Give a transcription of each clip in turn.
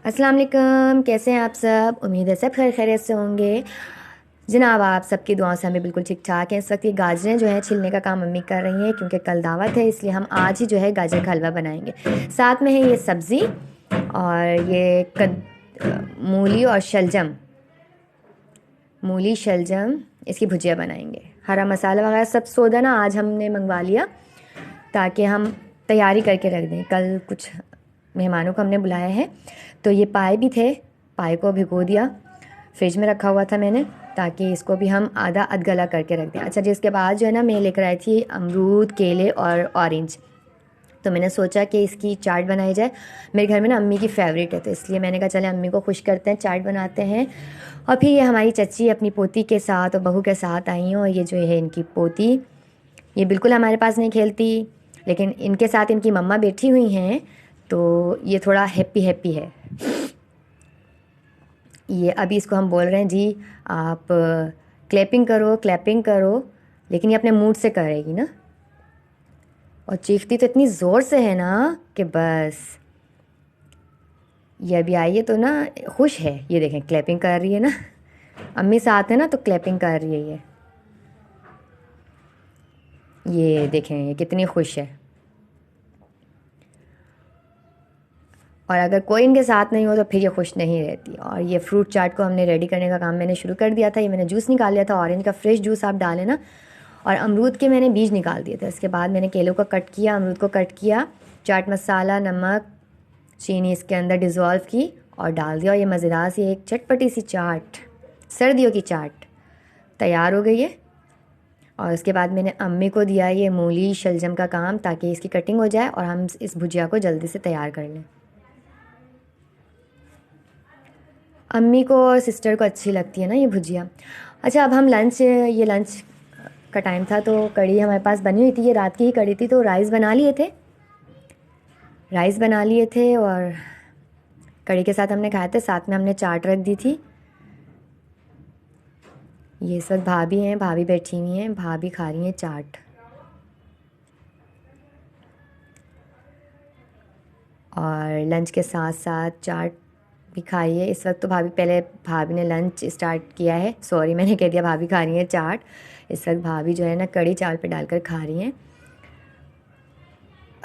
अस्सलाम वालेकुम, कैसे हैं आप सब। उम्मीद है सब खैर खैरियत से होंगे। जनाब आप सबकी दुआओं से हमें बिल्कुल ठीक ठाक है। इस वक्त ये गाजरें जो है छिलने का काम मम्मी कर रही हैं क्योंकि कल दावत है, इसलिए हम आज ही जो है गाजर का हलवा बनाएंगे। साथ में है ये सब्ज़ी और ये मूली और शलजम, मूली शलजम इसकी भुजिया बनाएंगे। हरा मसाला वगैरह सब सौदा ना आज हमने मंगवा लिया ताकि हम तैयारी करके रख दें। कल कुछ मेहमानों को हमने बुलाया है, तो ये पाए भी थे, पाए को भिगो दिया, फ्रिज में रखा हुआ था मैंने, ताकि इसको भी हम आधा अधगला करके रख दें। अच्छा जी, इसके बाद जो है ना मैं लेकर आई थी अमरूद, केले और ऑरेंज। तो मैंने सोचा कि इसकी चाट बनाई जाए। मेरे घर में ना अम्मी की फ़ेवरेट है, तो इसलिए मैंने कहा चले अम्मी को खुश करते हैं, चाट बनाते हैं। और फिर ये हमारी चच्ची अपनी पोती के साथ और बहू के साथ आई हैं, और ये जो है इनकी पोती, ये बिल्कुल हमारे पास नहीं खेलती, लेकिन इनके साथ इनकी मम्मा बैठी हुई हैं, तो ये थोड़ा हैप्पी हैप्पी है। ये अभी इसको हम बोल रहे हैं जी आप क्लैपिंग करो क्लैपिंग करो, लेकिन ये अपने मूड से करेगी ना, और चीखती तो इतनी ज़ोर से है ना कि बस। ये अभी आई है तो ना खुश है, ये देखें क्लैपिंग कर रही है ना, अम्मी साथ है ना तो क्लैपिंग कर रही है ये देखें ये कितनी खुश है। और अगर कोई इनके साथ नहीं हो तो फिर ये खुश नहीं रहती। और ये फ्रूट चाट को हमने रेडी करने का काम मैंने शुरू कर दिया था। ये मैंने जूस निकाल लिया था, ऑरेंज का फ्रेश जूस आप डालें ना, और अमरूद के मैंने बीज निकाल दिए थे। इसके बाद मैंने केलों को कट किया, अमरूद को कट किया, चाट मसाला, नमक, चीनी इसके अंदर डिज़ोल्व की और डाल दिया। और ये मज़ेदार सी एक चटपटी सी चाट, सर्दियों की चाट तैयार हो गई है। और उसके बाद मैंने अम्मी को दिया ये मूली शलजम का काम, ताकि इसकी कटिंग हो जाए और हम इस भुजिया को जल्दी से तैयार कर लें। अम्मी को और सिस्टर को अच्छी लगती है ना ये भुजिया। अच्छा, अब हम ये लंच का टाइम था, तो कढ़ी हमारे पास बनी हुई थी, ये रात की ही कढ़ी थी, तो राइस बना लिए थे और कढ़ी के साथ हमने खाए थे। साथ में हमने चाट रख दी थी। ये इस वक्त भाभी बैठी हुई हैं, भाभी खा रही हैं चाट। और लंच के साथ साथ चाट भी खाइए। इस वक्त तो भाभी ने लंच स्टार्ट किया है, सॉरी मैंने कह दिया भाभी खा रही हैं चाट। इस वक्त भाभी जो है ना कढ़ी चावल पे डालकर खा रही हैं।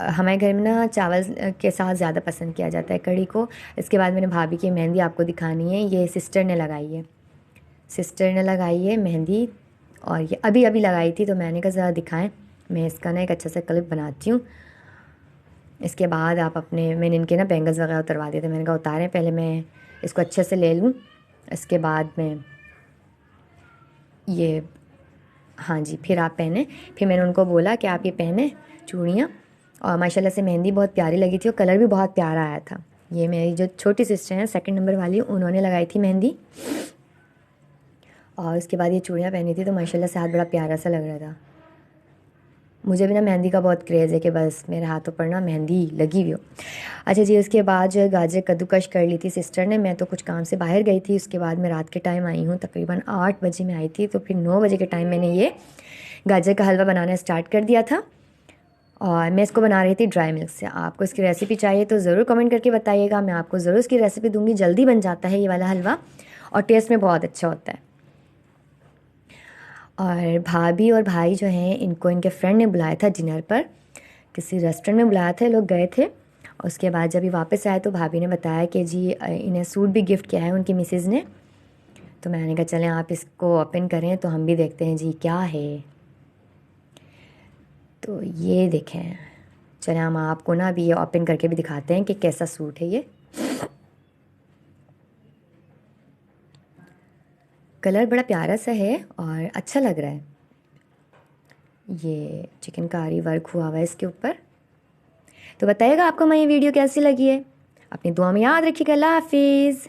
हमारे घर में ना चावल के साथ ज़्यादा पसंद किया जाता है कढ़ी को। इसके बाद मैंने भाभी की मेहंदी आपको दिखानी है, ये सिस्टर ने लगाई है मेहंदी, और ये अभी अभी लगाई थी, तो मैंने कहा ज़रा दिखाएं। मैं इसका ना एक अच्छा सा क्लिप बनाती हूँ। इसके बाद मैंने इनके ना बैंगल्स वगैरह उतरवा दिए थे, मैंने कहा उतारें, पहले मैं इसको अच्छे से ले लूँ, इसके बाद में ये, हाँ जी, फिर आप पहने। फिर मैंने उनको बोला कि आप ये पहने चूड़ियाँ, और माशाल्लाह से मेहंदी बहुत प्यारी लगी थी और कलर भी बहुत प्यारा आया था। ये मेरी जो छोटी सिस्टर हैं, सेकंड नंबर वाली, उन्होंने लगाई थी मेहंदी, और उसके बाद ये चूड़ियाँ पहनी थी, तो माशाल्लाह से हाथ बड़ा प्यारा सा लग रहा था। मुझे भी ना मेहंदी का बहुत क्रेज़ है कि बस मेरे हाथों पर ना मेहंदी लगी हुई हो। अच्छा जी, उसके बाद जो है गाजर कद्दूकश कर ली थी सिस्टर ने। मैं तो कुछ काम से बाहर गई थी, उसके बाद मैं रात के टाइम आई हूँ, तकरीबन 8 बजे मैं आई थी, तो फिर 9 बजे के टाइम मैंने ये गाजर का हलवा बनाना स्टार्ट कर दिया था। और मैं इसको बना रही थी ड्राई मिल्क से। आपको इसकी रेसिपी चाहिए तो ज़रूर कमेंट करके बताइएगा, मैं आपको ज़रूर इसकी रेसिपी दूँगी। जल्दी बन जाता है ये वाला हलवा और टेस्ट में बहुत अच्छा होता है। और भाभी और भाई जो हैं, इनको इनके फ्रेंड ने बुलाया था डिनर पर, किसी रेस्टोरेंट में बुलाया था, लोग गए थे। और उसके बाद जब ये वापस आए तो भाभी ने बताया कि जी इन्हें सूट भी गिफ्ट किया है उनकी मिसेज़ ने। तो मैंने कहा चलें आप इसको ओपन करें तो हम भी देखते हैं जी क्या है। तो ये देखें, चलें हम आपको ना अभी ये ओपन करके भी दिखाते हैं कि कैसा सूट है ये। कलर बड़ा प्यारा सा है और अच्छा लग रहा है। ये चिकनकारी वर्क हुआ हुआ है इसके ऊपर। तो बताइएगा आपको मैं ये वीडियो कैसी लगी है। अपनी दुआ में याद रखिएगा। अल्लाह हाफिज़।